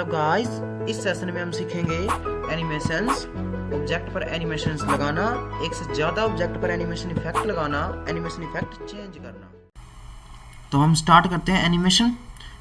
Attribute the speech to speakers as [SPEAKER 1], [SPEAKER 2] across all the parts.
[SPEAKER 1] Hello guys, इस session में हम सीखेंगे एनिमेशंस, ऑब्जेक्ट पर एनिमेशंस लगाना, एक से ज़्यादा ऑब्जेक्ट पर एनिमेशन इफेक्ट लगाना, एनिमेशन इफेक्ट चेंज करना। तो हम स्टार्ट करते हैं एनिमेशन।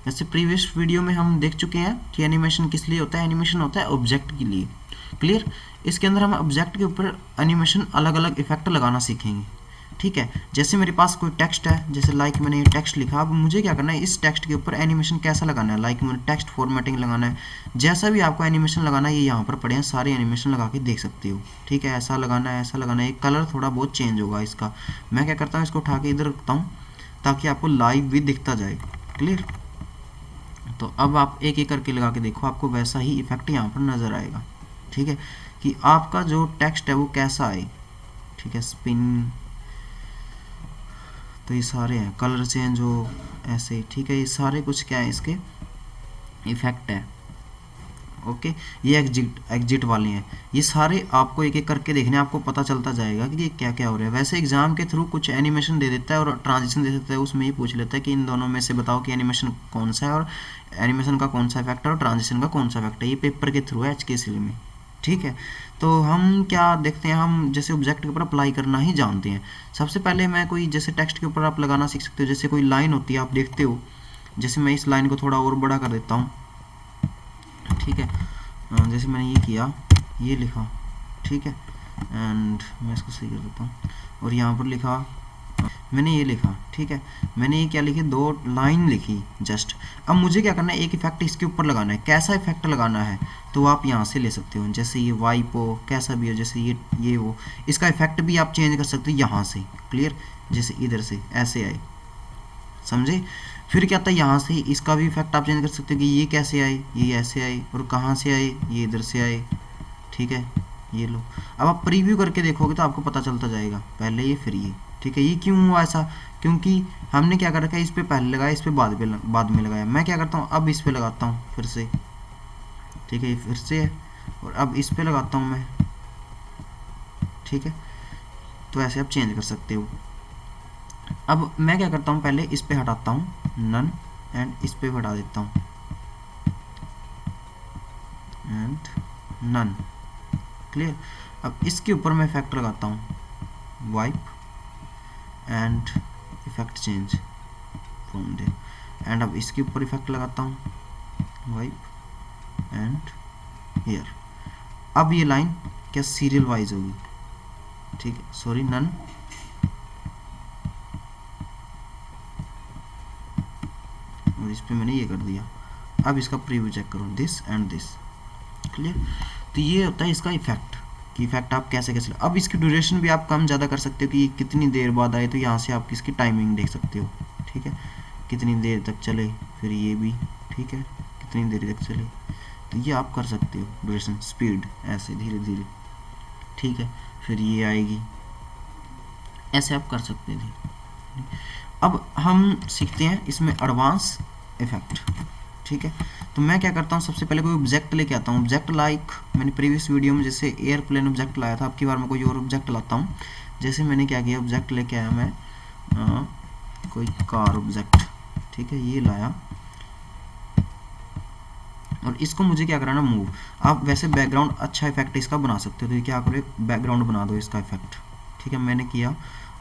[SPEAKER 1] जैसे प्रीवियस वीडियो में हम देख चुके हैं कि एनिमेशन किस लिए होता है। एनिमेशन होता है ऑब्जेक्ट के लिए। क्लियर। इसके अंदर हम ऑब्जेक्ट के ऊपर एनिमेशन अलग अलग इफेक्ट लगाना सीखेंगे। ठीक है। जैसे मेरे पास कोई टेक्स्ट है, जैसे लाइक मैंने ये टेक्स्ट लिखा, अब मुझे क्या करना है, इस टेक्स्ट के ऊपर एनिमेशन कैसा लगाना है। लाइक मुझे टेक्स्ट फॉर्मेटिंग लगाना है, जैसा भी आपको एनिमेशन लगाना है ये यहाँ पर पड़े हैं, सारे एनिमेशन लगा के देख सकते हो। ठीक है। ऐसा लगाना है, ऐसा लगाना है, कलर थोड़ा बहुत चेंज होगा इसका। मैं क्या करता हूँ, इसको उठा के इधर रखता हूँ ताकि आपको लाइव भी दिखता जाए। क्लियर। तो अब आप एक एक करके लगा के देखो, आपको वैसा ही इफेक्ट यहाँ पर नज़र आएगा। ठीक है, कि आपका जो टेक्स्ट है वो कैसा आए। ठीक है। स्पिन, तो ये सारे हैं, कलर चेंज हो ऐसे। ठीक है। ये सारे कुछ क्या है, इसके इफेक्ट है। ओके। ये एग्जिट वाले हैं, ये सारे आपको एक एक करके देखने, आपको पता चलता जाएगा कि ये क्या क्या हो रहा है। वैसे एग्जाम के थ्रू कुछ एनिमेशन दे देता है और ट्रांजिशन दे देता है, उसमें ये पूछ लेता है कि इन दोनों में से बताओ कि एनिमेशन कौन सा है और एनिमेशन का कौन सा इफेक्ट है और ट्रांजिशन का कौन सा इफेक्ट है। ये पेपर के थ्रू है HKCL में। ठीक है। तो हम क्या देखते हैं, हम जैसे ऑब्जेक्ट के ऊपर अप्लाई करना ही जानते हैं। सबसे पहले मैं कोई जैसे टेक्स्ट के ऊपर आप लगाना सीख सकते हो। जैसे कोई लाइन होती है, आप देखते हो, जैसे मैं इस लाइन को थोड़ा और बड़ा कर देता हूँ। ठीक है। जैसे मैंने ये किया, ये लिखा। ठीक है। एंड मैं इसको सही कर देता हूँ और यहाँ पर लिखा, मैंने ये लिखा। ठीक है। मैंने ये क्या लिखी, 2 लाइन लिखी जस्ट। अब मुझे क्या करना है, एक इफेक्ट इसके ऊपर लगाना है। कैसा इफेक्ट लगाना है तो आप यहाँ से ले सकते हो, जैसे ये वाइप हो, कैसा भी हो, जैसे ये हो। इसका इफेक्ट भी आप चेंज कर सकते हो यहाँ से। क्लियर। जैसे इधर से ऐसे आए, समझे। फिर क्या था, यहाँ से इसका भी इफेक्ट आप चेंज कर सकते हो कि ये कैसे आए, ये ऐसे आए, और कहाँ से आए, ये इधर से आए। ठीक है। ये लो। अब आप प्रीव्यू करके देखोगे तो आपको पता चलता जाएगा, पहले ये फिर ये। ठीक है। ये क्यों हुआ ऐसा, क्योंकि हमने क्या कर रखा है, इस पे पहले लगाया, इस पे बाद में लगाया। मैं क्या करता हूँ, अब इस पे लगाता हूँ फिर से। ठीक है। ये फिर से है और अब इस पे लगाता हूँ मैं। ठीक है। तो ऐसे आप चेंज कर सकते हो। अब मैं क्या करता हूँ, पहले इस पे हटाता हूँ नन, एंड इस पे हटा देता हूँ एंड नन। क्लियर। अब इसके ऊपर मैं इफेक्ट लगाता हूँ wipe and effect change from day, and अब इसके ऊपर इफेक्ट लगाता हूँ वाइप एंड हियर। अब ये लाइन क्या सीरियल वाइज होगी। ठीक है। सॉरी, नन, और इस पे मैंने ये कर दिया। अब इसका प्रीव्यू चेक करो, दिस एंड दिस। क्लियर। तो ये होता है इसका इफेक्ट, कि इफेक्ट आप कैसे कैसे। अब इसकी ड्यूरेशन भी आप कम ज़्यादा कर सकते हो कि ये कितनी देर बाद आए, तो यहाँ से आप इसकी टाइमिंग देख सकते हो। ठीक है। कितनी देर तक चले, फिर ये भी। ठीक है। कितनी देर तक चले, तो ये आप कर सकते हो। ड्यूरेशन, स्पीड, ऐसे धीरे धीरे। ठीक है। फिर ये आएगी, ऐसे आप कर सकते थे। अब हम सीखते हैं इसमें एडवांस इफेक्ट। ठीक है। तो मैं क्या करता हूँ, सबसे पहले कोई ऑब्जेक्ट लेके आता हूँ। ऑब्जेक्ट लाइक मैंने प्रीवियस वीडियो में जैसे एयरप्लेन ऑब्जेक्ट लाया था, अब की बार मैं कोई और ऑब्जेक्ट लाता हूँ। जैसे मैंने क्या किया, ऑब्जेक्ट लेके आया मैं कोई कार ऑब्जेक्ट। ठीक है। ये लाया और इसको मुझे क्या कराना, मूव। आप वैसे बैकग्राउंड अच्छा इफेक्ट इसका बना सकते हो, तो क्या करो, बैकग्राउंड बना दो इसका इफेक्ट। ठीक है। मैंने किया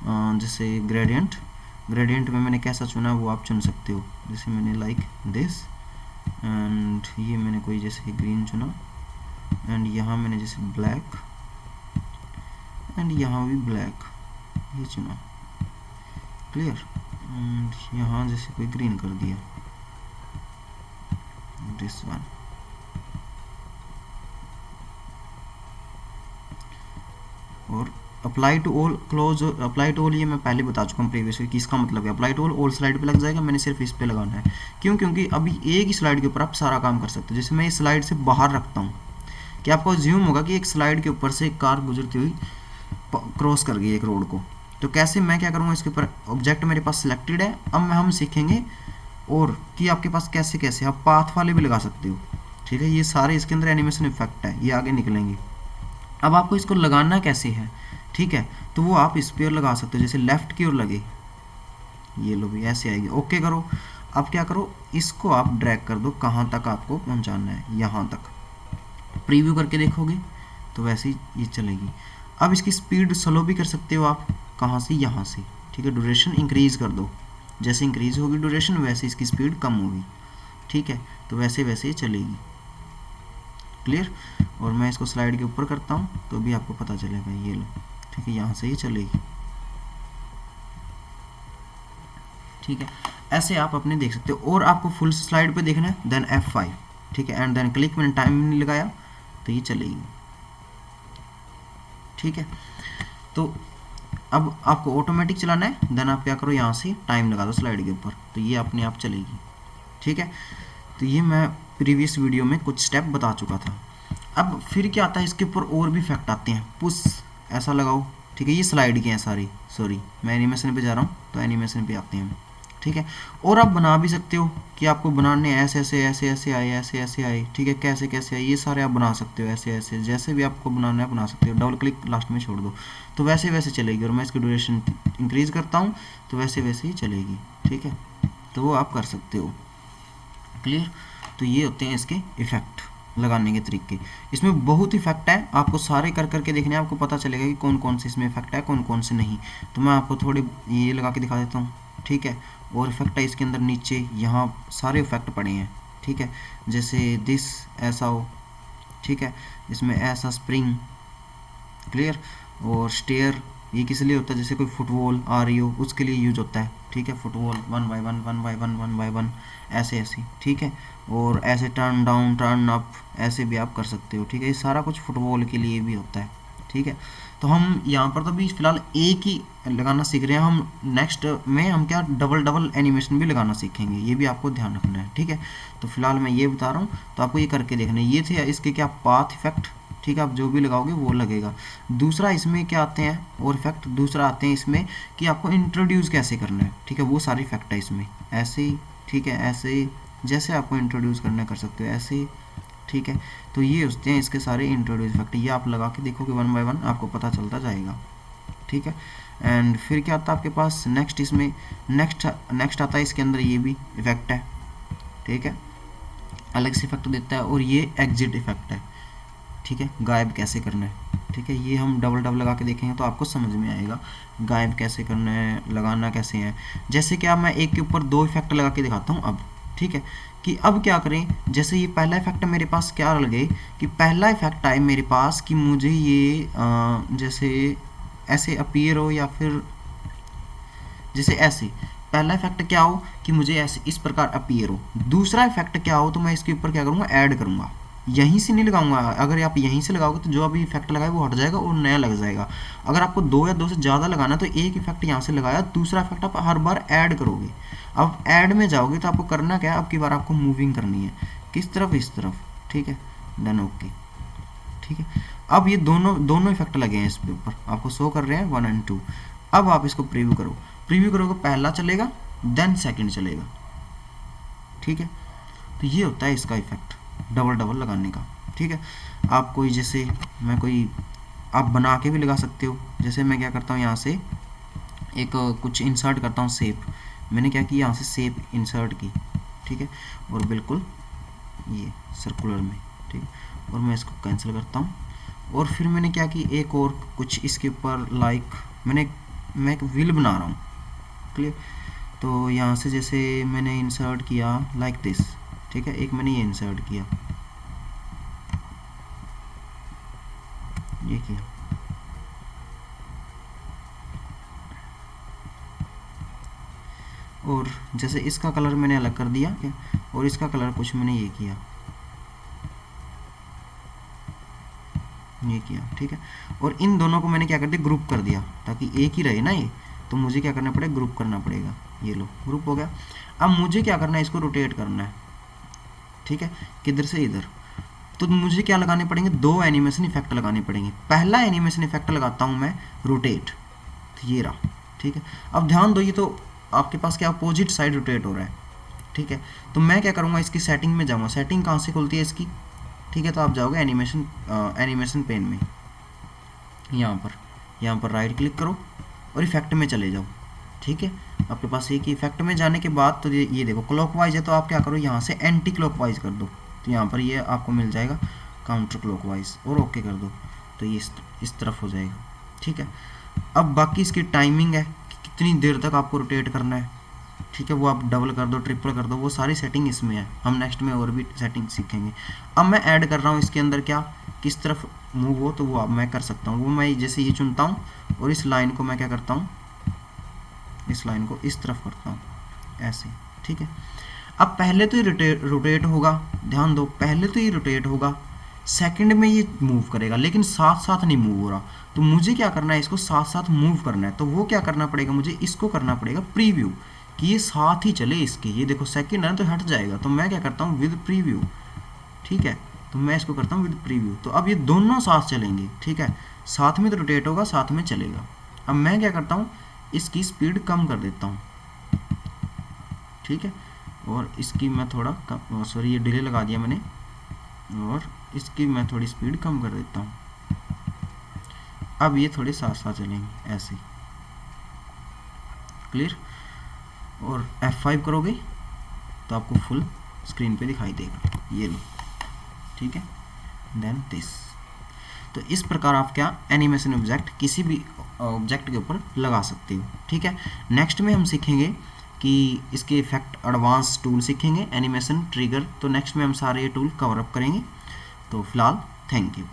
[SPEAKER 1] जैसे ग्रेडियंट। ग्रेडियंट में मैंने कैसा चुना वो आप चुन सकते हो। जैसे मैंने लाइक दिस, एंड ये मैंने कोई जैसे ग्रीन चुना, एंड यहाँ मैंने जैसे ब्लैक, एंड यहाँ भी ब्लैक ये चुना। क्लियर। एंड यहाँ जैसे कोई ग्रीन कर दिया, दिस वन। और apply to all, close apply to all, ये मैं पहले बता चुका हूँ प्रीवियसली कि इसका मतलब है apply to all, all slide पे लग जाएगा। मैंने सिर्फ इस पे लगाना है। क्यों, क्योंकि अभी एक ही स्लाइड के ऊपर आप सारा काम कर सकते हो। जैसे मैं इस स्लाइड से बाहर रखता हूँ, कि आपको ज्यूम होगा कि एक स्लाइड के ऊपर से एक कार गुजरती हुई क्रॉस कर गई एक रोड को। तो कैसे, मैं क्या करूँगा, इसके ऊपर ऑब्जेक्ट मेरे पास सिलेक्टेड है। अब हम सीखेंगे और कि आपके पास कैसे कैसे आप पाथ वाले भी लगा सकते हो। ठीक है। ये सारे इसके अंदर एनिमेशन इफेक्ट है, ये आगे निकलेंगे। अब आपको इसको लगाना कैसे है, ठीक है, तो वो आप इस पे लगा सकते हो। जैसे लेफ्ट की ओर लगे, ये लो भी ऐसे आएगी। ओके करो। अब क्या करो, इसको आप ड्रैग कर दो, कहाँ तक आपको पहुँचाना है, यहाँ तक। प्रीव्यू करके देखोगे तो वैसे ही ये चलेगी। अब इसकी स्पीड स्लो भी कर सकते हो आप, कहाँ से, यहाँ से, ठीक है। ड्यूरेशन इंक्रीज़ कर दो, जैसे इंक्रीज़ होगी ड्यूरेशन वैसे इसकी स्पीड कम होगी, ठीक है। तो वैसे वैसे ही चलेगी, क्लियर। और मैं इसको स्लाइड के ऊपर करता हूँ तो भी आपको पता चलेगा, ये लो, ठीक है, यहाँ से ही चलेगी, ठीक है। ऐसे आप अपने देख सकते हो। और आपको फुल स्लाइड पे देखना है, देन F5, ठीक है, एंड देन क्लिक। मैंने टाइम नहीं लगाया तो ये चलेगी, ठीक है। तो अब आपको ऑटोमेटिक चलाना है, देन आप क्या करो, यहाँ से टाइम लगा दो स्लाइड के ऊपर, तो ये अपने आप चलेगी, ठीक है। तो ये मैं प्रीवियस वीडियो में कुछ स्टेप बता चुका था। अब फिर क्या आता है, इसके ऊपर और भी इफेक्ट आते हैं। पुश ऐसा लगाओ, ठीक है, ये स्लाइड के हैं सारी, सॉरी मैं एनिमेशन पे जा रहा हूँ, तो एनिमेशन पे आते हैं, ठीक है। और आप बना भी सकते हो कि आपको बनाने ऐसे ऐसे ऐसे ऐसे आए, ऐसे ऐसे आए, ठीक है, कैसे कैसे आए, ये सारे आप बना सकते हो, ऐसे ऐसे जैसे भी आपको बनाना है बना सकते हो। डबल क्लिक लास्ट में छोड़ दो तो वैसे वैसे चलेगी। और मैं इसकी ड्यूरेशन इंक्रीज़ करता हूँ तो वैसे वैसे ही चलेगी, ठीक है। तो वो आप कर सकते हो, क्लियर। तो ये होते हैं इसके इफ़ेक्ट लगाने के तरीके। इसमें बहुत इफेक्ट है, आपको सारे कर करके देखने हैं, आपको पता चलेगा कि कौन कौन से इसमें इफेक्ट है, कौन कौन से नहीं। तो मैं आपको थोड़े ये लगा के दिखा देता हूँ, ठीक है। और इफेक्ट है इसके अंदर नीचे, यहाँ सारे इफेक्ट पड़े हैं, ठीक है। जैसे दिस ऐसा हो, ठीक है, इसमें ऐसा स्प्रिंग, क्लियर। और स्टेयर ये किस लिए होता है, जैसे कोई फुटबॉल आ रही हो उसके लिए यूज होता है, ठीक है। फुटबॉल 1 बाय 1 1 बाय 1 1 बाय 1 ऐसे ऐसे, ठीक है। और ऐसे टर्न डाउन टर्न अप ऐसे भी आप कर सकते हो, ठीक है। ये सारा कुछ फुटबॉल के लिए भी होता है, ठीक है। तो हम यहाँ पर तो अभी फ़िलहाल एक ही लगाना सीख रहे हैं, हम नेक्स्ट में हम क्या डबल डबल एनिमेशन भी लगाना सीखेंगे, ये भी आपको ध्यान रखना है, ठीक है। तो फिलहाल मैं ये बता रहा हूँ, तो आपको ये करके देखना है। ये थे इसके क्या पाथ इफेक्ट, ठीक है, आप जो भी लगाओगे वो लगेगा। दूसरा इसमें क्या आते हैं और इफेक्ट, दूसरा आते हैं इसमें कि आपको इंट्रोड्यूस कैसे करना है, ठीक है, वो सारी इफेक्ट है इसमें। ऐसे ही, ठीक है, ऐसे ही जैसे आपको इंट्रोड्यूस करना कर सकते हो, ऐसे ही, ठीक है। तो ये होते हैं इसके सारे इंट्रोड्यूस इफेक्ट, ये आप लगा के देखोगे 1 बाय 1 आपको पता चलता जाएगा, ठीक है। एंड फिर क्या आता है आपके पास नेक्स्ट, इसमें नेक्स्ट आता है इसके अंदर ये भी इफेक्ट है, ठीक है, अलग से इफेक्ट देता है। और ये एग्जिट इफेक्ट है, ठीक है, गायब कैसे करना है, ठीक है। ये हम डबल डबल लगा के देखेंगे तो आपको समझ में आएगा गायब कैसे करना है, लगाना कैसे है। जैसे कि मैं एक के ऊपर 2 इफेक्ट लगा के दिखाता हूँ अब, ठीक है, कि अब क्या करें। जैसे ये पहला इफेक्ट मेरे पास क्या लगे, कि पहला इफेक्ट आए मेरे पास कि मुझे ये जैसे ऐसे अपीयर हो, या फिर जैसे ऐसे पहला इफेक्ट क्या हो कि मुझे ऐसे इस प्रकार अपीयर हो। दूसरा इफेक्ट क्या हो तो मैं इसके ऊपर क्या करूँगा, ऐड करूँगा, यहीं से नहीं लगाऊंगा। अगर आप यहीं से लगाओगे तो जो अभी इफेक्ट लगाए वो हट जाएगा और नया लग जाएगा। अगर आपको 2 या 2 से ज़्यादा लगाना तो एक इफेक्ट यहाँ से लगाया, दूसरा इफेक्ट आप हर बार ऐड करोगे। अब ऐड में जाओगे तो आपको करना क्या है, अब की बार आपको मूविंग करनी है, किस तरफ, इस तरफ, ठीक है, डन, ओके, ठीक है। अब ये दोनों इफेक्ट लगे हैं इस पे ऊपर, आपको शो कर रहे हैं 1 और 2। अब आप इसको प्रीव्यू करो, प्रीव्यू करोगे पहला चलेगा देन सेकंड चलेगा, ठीक है। तो ये होता है इसका इफेक्ट डबल डबल लगाने का, ठीक है। आप कोई जैसे मैं कोई आप बना के भी लगा सकते हो। जैसे मैं क्या करता हूँ, यहाँ से एक कुछ इंसर्ट करता हूँ शेप, मैंने क्या किया, यहाँ से शेप इंसर्ट की, ठीक है, और बिल्कुल ये सर्कुलर में, ठीक है, और मैं इसको कैंसिल करता हूँ। और फिर मैंने क्या की, एक और कुछ इसके ऊपर लाइक मैं एक व्हील बना रहा हूँ, क्लियर। तो यहाँ से जैसे मैंने इंसर्ट किया लाइक दिस, ठीक है, एक मैंने ये इंसर्ट किया, ये किया, और जैसे इसका कलर मैंने अलग कर दिया, और इसका कलर कुछ मैंने ये किया, ठीक है। और इन दोनों को मैंने क्या कर दिया, ग्रुप कर दिया, ताकि एक ही रहे ना ये, तो मुझे क्या करना पड़ेगा, ग्रुप करना पड़ेगा। ये लो ग्रुप हो गया। अब मुझे क्या करना है, इसको रोटेट करना है, ठीक है, किधर से इधर। तो मुझे क्या लगाने पड़ेंगे, 2 एनिमेशन इफेक्ट लगाने पड़ेंगे। पहला एनिमेशन इफेक्ट लगाता हूँ मैं रोटेट, तो ये रहा, ठीक है। अब ध्यान दो, ये तो आपके पास क्या अपोजिट साइड रोटेट हो रहा है, ठीक है। तो मैं क्या करूँगा, इसकी सेटिंग में जाऊँगा। सेटिंग कहाँ से खुलती है इसकी, ठीक है, तो आप जाओगे एनिमेशन पेन में, यहाँ पर राइट क्लिक करो और इफेक्ट में चले जाओ, ठीक है। आपके पास एक ही इफेक्ट में जाने के बाद तो ये देखो क्लॉकवाइज है, तो आप क्या करो यहाँ से एंटी क्लॉकवाइज कर दो, तो यहाँ पर ये आपको मिल जाएगा काउंटर क्लॉकवाइज, और ओके कर दो तो ये इस तरफ हो जाएगा। ठीक है, अब बाकी इसकी टाइमिंग है कि कितनी देर तक आपको रोटेट करना है। ठीक है, वो आप डबल कर दो, ट्रिपल कर दो, वो सारी सेटिंग इसमें है। हम नेक्स्ट में और भी सेटिंग सीखेंगे। अब मैं ऐड कर रहा हूँ इसके अंदर क्या, किस तरफ मूव हो, तो वो अब मैं कर सकता हूँ। वो मैं जैसे ये चुनता हूँ और इस लाइन को मैं क्या करता हूँ, इस लाइन को इस तरफ करता हूँ ऐसे। ठीक है, अब पहले तो ये रोटेट होगा, ध्यान दो, पहले तो ये रोटेट होगा, सेकंड में ये मूव करेगा, लेकिन साथ साथ नहीं मूव हो रहा। तो मुझे क्या करना है, इसको साथ साथ मूव करना है। तो वो क्या करना पड़ेगा, मुझे इसको करना पड़ेगा प्रीव्यू, कि ये साथ ही चले इसके। ये देखो सेकंड है तो हट जाएगा, तो मैं क्या करता हूँ विद प्रीव्यू। ठीक है, तो मैं इसको करता हूँ विद प्रीव्यू, तो अब ये दोनों साथ चलेंगे। ठीक है, साथ में तो रोटेट होगा, साथ में चलेगा। अब मैं क्या करता हूँ, इसकी स्पीड कम कर देता हूँ। ठीक है, और इसकी मैं थोड़ा कम, सॉरी ये डिले लगा दिया मैंने, और इसकी मैं थोड़ी स्पीड कम कर देता हूँ। अब ये थोड़े साथ साथ चलेंगे ऐसे। क्लियर, और F5 करोगे तो आपको फुल स्क्रीन पे दिखाई देगा, ये लो। ठीक है, देन दिस। तो इस प्रकार आप क्या एनिमेशन ऑब्जेक्ट किसी भी ऑब्जेक्ट के ऊपर लगा सकते हो। ठीक है, नेक्स्ट में हम सीखेंगे कि इसके इफेक्ट एडवांस टूल सीखेंगे, एनिमेशन ट्रिगर। तो नेक्स्ट में हम सारे ये टूल कवर अप करेंगे। तो फिलहाल थैंक यू।